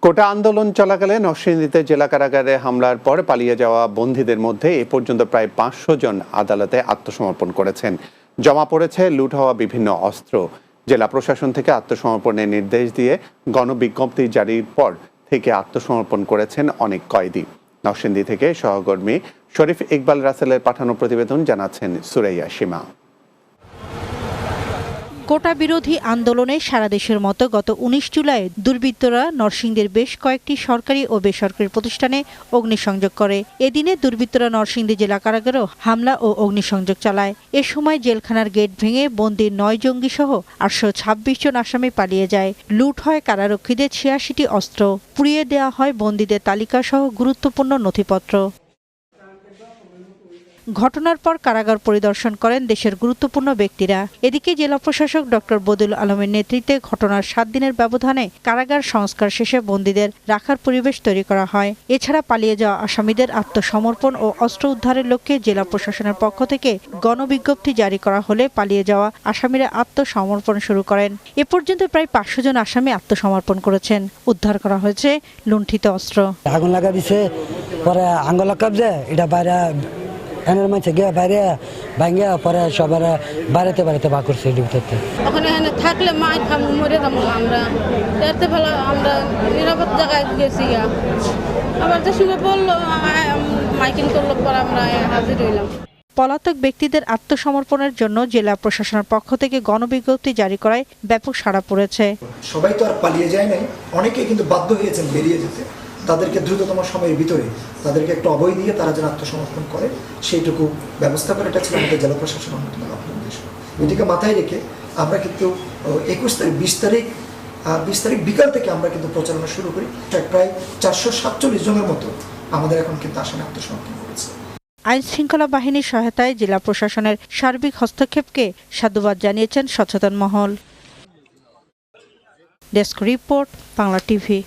কোটা আন্দোলন চলাকালে নরসিংদীতে জেলা কারাগারে হামলার পর পালিয়ে যাওয়া বন্দীদের মধ্যে এ পর্যন্ত প্রায় 500 জন আদালতে আত্মসমর্পণ করেছেন। জমা পড়েছে লুট হওয়া বিভিন্ন অস্ত্র। জেলা প্রশাসন থেকে আত্মসমর্পণের নির্দেশ দিয়ে গণবিজ্ঞপ্তি জারির পর থেকে আত্মসমর্পণ করেছেন অনেক কয়েদি। নরসিংদী থেকে সহকর্মী শরীফ ইকবাল রাসেলের পাঠানো প্রতিবেদন জানাচ্ছেন সুরাইয়া সীমা। কোটা বিরোধী আন্দোলনে সারা দেশের মতো গত 19 জুলাই দুর্বৃত্তরা নরসিংদীর বেশ কয়েকটি সরকারি ও বেসরকারি প্রতিষ্ঠানে অগ্নিসংযোগ করে। এদিনে দুর্বৃত্তরা নরসিংদী জেলা কারাগারেও হামলা ও অগ্নিসংযোগ চালায়। এ সময় জেলখানার গেট ভেঙে বন্দী 9 জঙ্গি সহ 826 জন আসামি পালিয়ে যায়। লুট হয় কারারক্ষীদের 86টি অস্ত্র। পুড়িয়ে দেওয়া হয় বন্দীদের তালিকা সহ গুরুত্বপূর্ণ নথিপত্র। ঘটনার পর কারাগার পরিদর্শন করেন দেশের গুরুত্বপূর্ণ ব্যক্তিরা। এদিকে জেলা প্রশাসক ডক্টর বদিউল আলমের নেতৃত্বে ঘটনার 7 দিনের ব্যবধানে কারাগার সংস্কার শেষে বন্দীদের রাখার পরিবেশ তৈরি করা হয়। এছাড়া পালিয়ে যাওয়া আসামিদের আত্মসমর্পণ ও অস্ত্র উদ্ধারের লক্ষ্যে জেলা প্রশাসনের পক্ষ থেকে গণবিজ্ঞপ্তি জারি করা হলে পালিয়ে যাওয়া আসামিরা আত্মসমর্পণ শুরু করেন। এ পর্যন্ত প্রায় 500 জন আসামি আত্মসমর্পণ করেছেন। উদ্ধার করা হয়েছে লুণ্ঠিত অস্ত্র। আগুন লাগা দিছে, পরে আঙ্গুল কাবজে এটা বাইরে এনের মাঝে গিয়ে বাইরে ভাঙ্গিয়া পরে সবার বাড়িতে বা করছে ডিউটিতে। ওখানে থাকলে মাই মরে যাবো আমরা, এতে ভালো আমরা নিরাপদ জায়গায় গেছি। আবার যে সময় বললো মাইকিং করলো পর আমরা হাজির হইলাম। পলাতক ব্যক্তিদের আত্মসমর্পণের জন্য জেলা প্রশাসনের পক্ষ থেকে গণবিজ্ঞপ্তি জারি করায় ব্যাপক সাড়া পড়েছে। সবাই তো আর পালিয়ে যায় নাই, অনেকেই কিন্তু বাধ্য হয়েছেন বেরিয়ে যেতে। তাদেরকে দ্রুততম সময়ের ভিতরে তাদেরকে একটু অভয় দিয়ে তারা যেন আত্মসমর্পণ করে সেইটুকু ব্যবস্থা করে, এটা ছিল আমাদের জেলা প্রশাসনের অন্যতম উদ্দেশ্য। এটিকে মাথায় রেখে আমরা কিন্তু 20 তারিখ বিকাল থেকে আমরা কিন্তু প্রচারণা শুরু করি। প্রায় 447 জনের মতো আমাদের এখন কিন্তু আসামে আত্মসমর্পণ করেছে। আইন শৃঙ্খলা বাহিনীর সহায়তায় জেলা প্রশাসনের সার্বিক হস্তক্ষেপকে সাধুবাদ জানিয়েছেন সচেতন মহল। Desk report, Bangla TV.